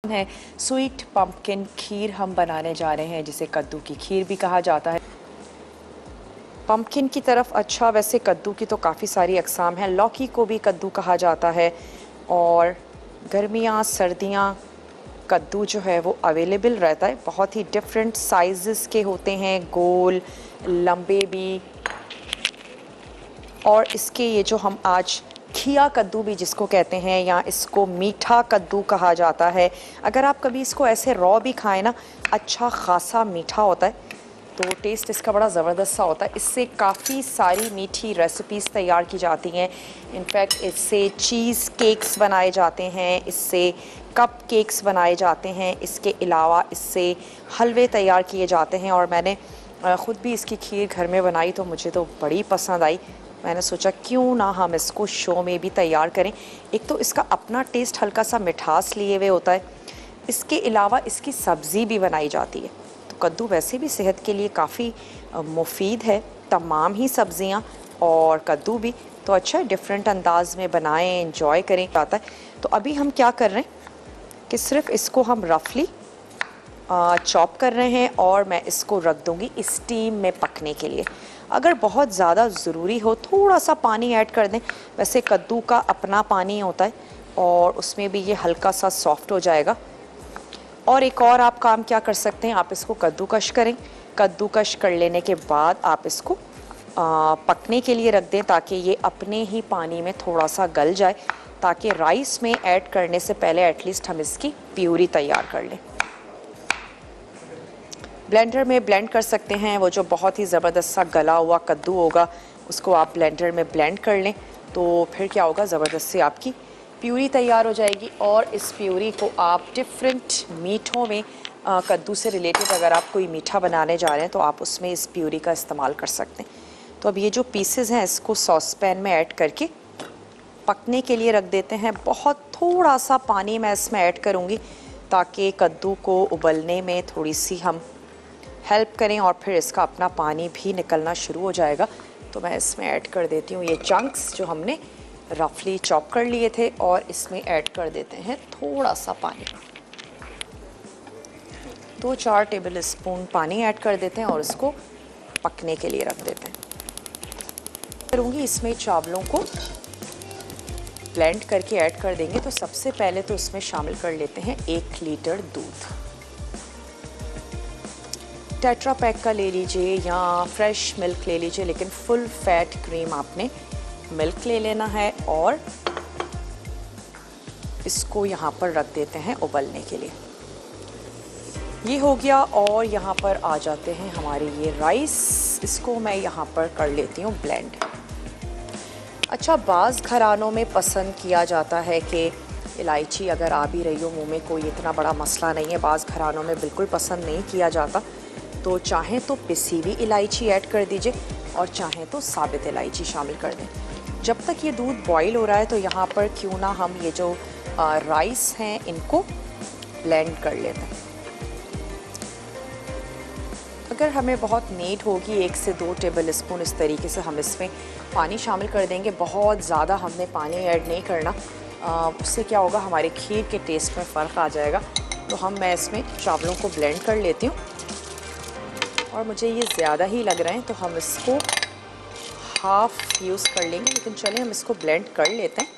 है sweet pumpkin खीर हम बनाने जा रहे हैं, जिसे कद्दू की खीर भी कहा जाता है। पंपकिन की तरफ अच्छा, वैसे कद्दू की तो काफ़ी सारी अकसाम हैं। लौकी को भी कद्दू कहा जाता है और गर्मियाँ सर्दियाँ कद्दू जो है वो अवेलेबल रहता है। बहुत ही डिफरेंट साइज़ के होते हैं, गोल, लंबे भी। और इसके ये जो हम आज खिया कद्दू भी जिसको कहते हैं, या इसको मीठा कद्दू कहा जाता है। अगर आप कभी इसको ऐसे रॉ भी खाएं ना, अच्छा खासा मीठा होता है, तो टेस्ट इसका बड़ा ज़बरदस्त सा होता है। इससे काफ़ी सारी मीठी रेसिपीज़ तैयार की जाती हैं। इनफैक्ट इससे चीज़ केक्स बनाए जाते हैं, इससे कप केक्स बनाए जाते हैं, इसके अलावा इससे हलवे तैयार किए जाते हैं। और मैंने ख़ुद भी इसकी खीर घर में बनाई तो मुझे तो बड़ी पसंद आई। मैंने सोचा क्यों ना हम इसको शो में भी तैयार करें। एक तो इसका अपना टेस्ट हल्का सा मिठास लिए हुए होता है, इसके अलावा इसकी सब्ज़ी भी बनाई जाती है। तो कद्दू वैसे भी सेहत के लिए काफ़ी मुफीद है, तमाम ही सब्ज़ियां और कद्दू भी। तो अच्छा डिफरेंट अंदाज में बनाएं, इंजॉय करें आता है। तो अभी हम क्या कर रहे हैं कि सिर्फ इसको हम रफली चॉप कर रहे हैं और मैं इसको रख दूंगी स्टीम में पकने के लिए। अगर बहुत ज़्यादा ज़रूरी हो थोड़ा सा पानी ऐड कर दें। वैसे कद्दू का अपना पानी होता है और उसमें भी ये हल्का सा सॉफ्ट हो जाएगा। और एक और आप काम क्या कर सकते हैं, आप इसको कद्दूकश करें। कद्दूकश कर लेने के बाद आप इसको पकने के लिए रख दें, ताकि ये अपने ही पानी में थोड़ा सा गल जाए, ताकि राइस में ऐड करने से पहले एटलीस्ट हम इसकी प्यूरी तैयार कर लें। ब्लेंडर में ब्लेंड कर सकते हैं। वो जो बहुत ही ज़बरदस्त सा गला हुआ कद्दू होगा उसको आप ब्लेंडर में ब्लेंड कर लें, तो फिर क्या होगा, ज़बरदस्त सी आपकी प्यूरी तैयार हो जाएगी। और इस प्यूरी को आप डिफरेंट मीठों में कद्दू से रिलेटेड अगर आप कोई मीठा बनाने जा रहे हैं तो आप उसमें इस प्यूरी का इस्तेमाल कर सकते हैं। तो अब ये जो पीसेस हैं इसको सॉस पैन में ऐड करके पकने के लिए रख देते हैं। बहुत थोड़ा सा पानी मैं इसमें ऐड करूँगी ताकि कद्दू को उबलने में थोड़ी सी हम हेल्प करें, और फिर इसका अपना पानी भी निकलना शुरू हो जाएगा। तो मैं इसमें ऐड कर देती हूँ ये चंक्स जो हमने रफली चॉप कर लिए थे, और इसमें ऐड कर देते हैं थोड़ा सा पानी। 2-4 टेबल स्पून पानी ऐड कर देते हैं और इसको पकने के लिए रख देते हैं। करूँगी इसमें चावलों को ब्लेंड करके ऐड कर देंगे। तो सबसे पहले तो इसमें शामिल कर लेते हैं 1 लीटर दूध। टेट्रा पैक का ले लीजिए या फ्रेश मिल्क ले लीजिए, लेकिन फुल फैट क्रीम आपने मिल्क ले लेना है। और इसको यहाँ पर रख देते हैं उबलने के लिए। ये हो गया। और यहाँ पर आ जाते हैं हमारे ये राइस, इसको मैं यहाँ पर कर लेती हूँ ब्लेंड। अच्छा, बाज़ घरानों में पसंद किया जाता है कि इलायची अगर आ भी रही हो मुँह में कोई इतना बड़ा मसला नहीं है। बाज़ घरानों में बिल्कुल पसंद नहीं किया जाता। तो चाहें तो पिसी हुई इलायची ऐड कर दीजिए और चाहें तो साबित इलायची शामिल कर दें। जब तक ये दूध बॉईल हो रहा है तो यहाँ पर क्यों ना हम ये जो राइस हैं इनको ब्लेंड कर लेते हैं। अगर हमें बहुत नीड होगी 1 से 2 टेबल स्पून इस तरीके से हम इसमें पानी शामिल कर देंगे। बहुत ज़्यादा हमने पानी ऐड नहीं करना, उससे क्या होगा, हमारे खीर के टेस्ट में फ़र्क आ जाएगा। तो मैं इसमें चावलों को ब्लेंड कर लेती हूँ, और मुझे ये ज़्यादा ही लग रहे हैं तो हम इसको हाफ़ यूज़ कर लेंगे, लेकिन चलिए हम इसको ब्लेंड कर लेते हैं।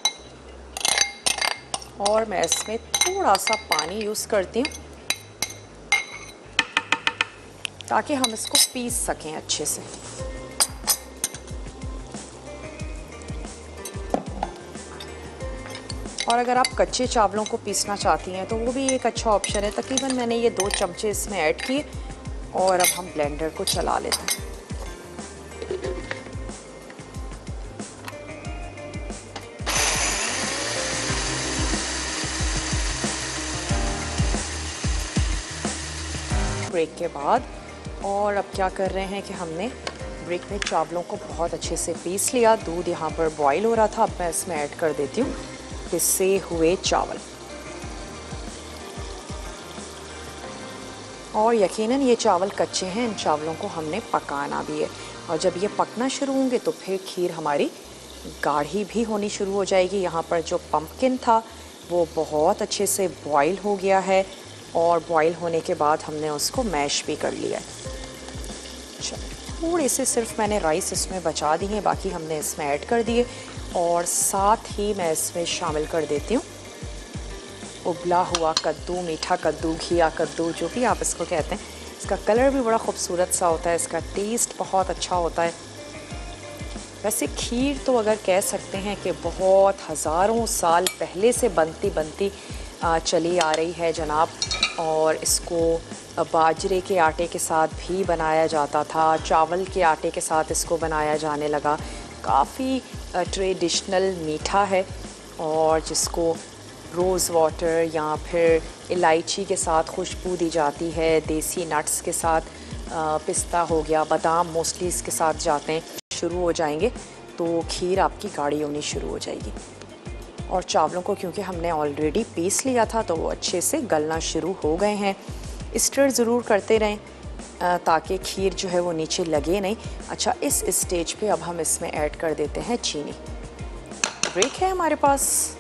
और मैं इसमें थोड़ा सा पानी यूज़ करती हूँ ताकि हम इसको पीस सकें अच्छे से। और अगर आप कच्चे चावलों को पीसना चाहती हैं तो वो भी एक अच्छा ऑप्शन है। तकरीबन मैंने ये 2 चमचे इसमें ऐड किए और अब हम ब्लेंडर को चला लेते हैं। ब्रेक के बाद, और अब क्या कर रहे हैं कि हमने ब्रेक में चावलों को बहुत अच्छे से पीस लिया। दूध यहाँ पर बॉईल हो रहा था। अब मैं इसमें ऐड कर देती हूँ पिसे हुए चावल। और यकीनन ये चावल कच्चे हैं, इन चावलों को हमने पकाना भी है। और जब ये पकना शुरू होंगे तो फिर खीर हमारी गाढ़ी भी होनी शुरू हो जाएगी। यहाँ पर जो पंपकिन था वो बहुत अच्छे से बॉईल हो गया है और बॉईल होने के बाद हमने उसको मैश भी कर लिया है। थोड़े से सिर्फ मैंने राइस इसमें बचा दिए हैं, बाकी हमने इसमें ऐड कर दिए। और साथ ही मैं इसमें शामिल कर देती हूँ उबला हुआ कद्दू, मीठा कद्दू, घिया कद्दू, जो भी आप इसको कहते हैं। इसका कलर भी बड़ा खूबसूरत सा होता है, इसका टेस्ट बहुत अच्छा होता है। वैसे खीर तो अगर कह सकते हैं कि बहुत हज़ारों साल पहले से बनती बनती चली आ रही है जनाब, और इसको बाजरे के आटे के साथ भी बनाया जाता था, चावल के आटे के साथ इसको बनाया जाने लगा। काफ़ी ट्रेडिशनल मीठा है और जिसको रोज़ वाटर या फिर इलायची के साथ खुशबू दी जाती है, देसी नट्स के साथ, पिस्ता हो गया, बादाम मोस्टली इसके साथ जाते हैं। शुरू हो जाएंगे तो खीर आपकी गाढ़ी होनी शुरू हो जाएगी। और चावलों को क्योंकि हमने ऑलरेडी पीस लिया था तो वो अच्छे से गलना शुरू हो गए हैं। स्टर ज़रूर करते रहें ताकि खीर जो है वो नीचे लगे नहीं। अच्छा, इस स्टेज पे अब हम इसमें ऐड कर देते हैं चीनी। ब्रेक है हमारे पास,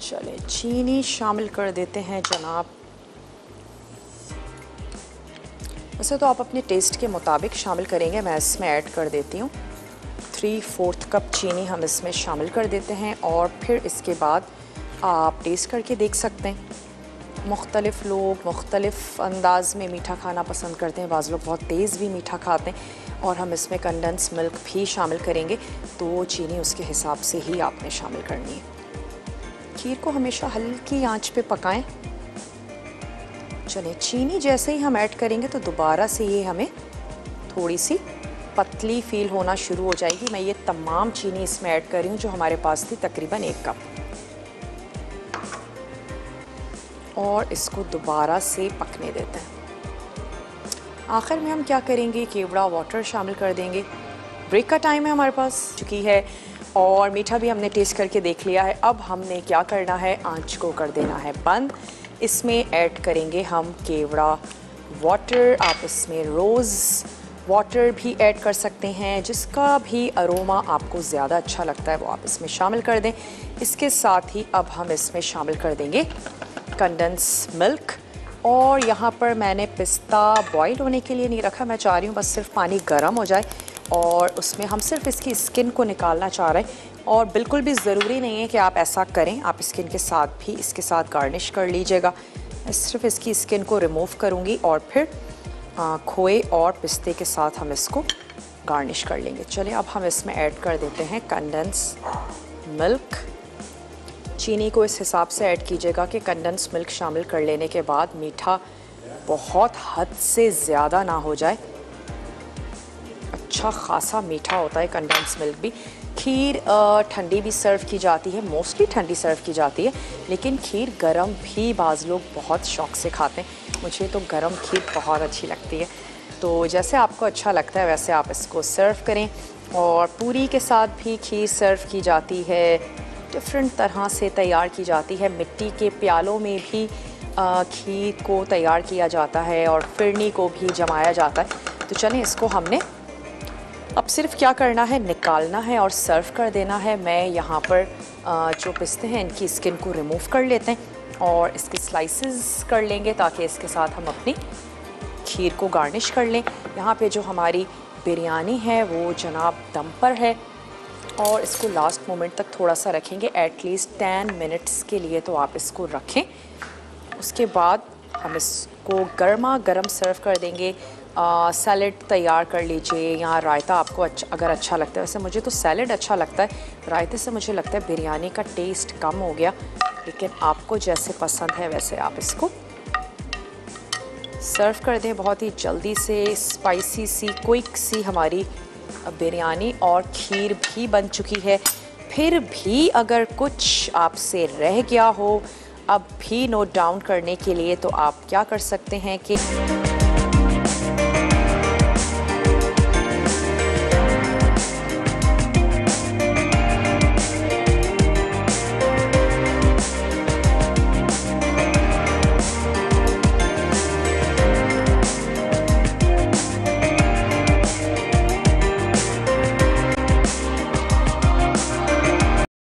चले चीनी शामिल कर देते हैं जनाब। वैसे तो आप अपने टेस्ट के मुताबिक शामिल करेंगे, मैं इसमें ऐड कर देती हूँ 3/4 कप चीनी हम इसमें शामिल कर देते हैं। और फिर इसके बाद आप टेस्ट करके देख सकते हैं। मुख्तलिफ़ लोग मुख्तलिफ़ अंदाज़ में मीठा खाना पसंद करते हैं, बाज़ लोग बहुत तेज़ भी मीठा खाते हैं। और हम इसमें कंडेंस मिल्क भी शामिल करेंगे, तो चीनी उसके हिसाब से ही आपने शामिल करनी है। खीर को हमेशा हल्की आंच पे पकाएं। चलिए, चीनी जैसे ही हम ऐड करेंगे तो दोबारा से ये हमें थोड़ी सी पतली फील होना शुरू हो जाएगी। मैं ये तमाम चीनी इसमें ऐड कर रही हूँ जो हमारे पास थी, तकरीबन 1 कप। और इसको दोबारा से पकने देते हैं। आखिर में हम क्या करेंगे, केवड़ा वाटर शामिल कर देंगे। ब्रेक का टाइम है हमारे पास चुकी है और मीठा भी हमने टेस्ट करके देख लिया है। अब हमने क्या करना है, आंच को कर देना है बंद। इसमें ऐड करेंगे हम केवड़ा वाटर। आप इसमें रोज़ वाटर भी ऐड कर सकते हैं, जिसका भी अरोमा आपको ज़्यादा अच्छा लगता है वो आप इसमें शामिल कर दें। इसके साथ ही अब हम इसमें शामिल कर देंगे कंडेंस मिल्क। और यहाँ पर मैंने पिस्ता बॉईल होने के लिए नहीं रखा, मैं चाह रही हूँ बस सिर्फ पानी गर्म हो जाए और उसमें हम सिर्फ इसकी स्किन को निकालना चाह रहे हैं। और बिल्कुल भी ज़रूरी नहीं है कि आप ऐसा करें, आप स्किन के साथ भी इसके साथ गार्निश कर लीजिएगा। मैं सिर्फ इसकी स्किन को रिमूव करूँगी और फिर खोए और पिस्ते के साथ हम इसको गार्निश कर लेंगे। चलिए, अब हम इसमें ऐड कर देते हैं कंडेंस मिल्क। चीनी को इस हिसाब से ऐड कीजिएगा कि कंडेंस मिल्क शामिल कर लेने के बाद मीठा बहुत हद से ज़्यादा ना हो जाए। अच्छा खासा मीठा होता है कंडेंस मिल्क भी। खीर ठंडी भी सर्व की जाती है, मोस्टली ठंडी सर्व की जाती है, लेकिन खीर गरम भी बाज़ लोग बहुत शौक़ से खाते हैं। मुझे तो गरम खीर बहुत अच्छी लगती है। तो जैसे आपको अच्छा लगता है वैसे आप इसको सर्व करें। और पूरी के साथ भी खीर सर्व की जाती है, डिफरेंट तरह से तैयार की जाती है। मिट्टी के प्यालों में भी खीर को तैयार किया जाता है और फिरनी को भी जमाया जाता है। तो चलें, इसको हमने अब सिर्फ क्या करना है, निकालना है और सर्व कर देना है। मैं यहाँ पर जो पिस्ते हैं इनकी स्किन को रिमूव कर लेते हैं और इसके स्लाइसेस कर लेंगे ताकि इसके साथ हम अपनी खीर को गार्निश कर लें। यहाँ पे जो हमारी बिरयानी है वो जनाब दम पर है और इसको लास्ट मोमेंट तक थोड़ा सा रखेंगे, एटलीस्ट 10 मिनट्स के लिए तो आप इसको रखें। उसके बाद हम इसको गर्मा गर्म सर्व कर देंगे। सैलड तैयार कर लीजिए या रायता आपको अगर अच्छा लगता है। वैसे मुझे तो सैलड अच्छा लगता है, रायते से मुझे लगता है बिरयानी का टेस्ट कम हो गया, लेकिन आपको जैसे पसंद है वैसे आप इसको सर्व कर दें। बहुत ही जल्दी से स्पाइसी सी क्विक सी हमारी बिरयानी और खीर भी बन चुकी है। फिर भी अगर कुछ आपसे रह गया हो अब भी नोट डाउन करने के लिए, तो आप क्या कर सकते हैं कि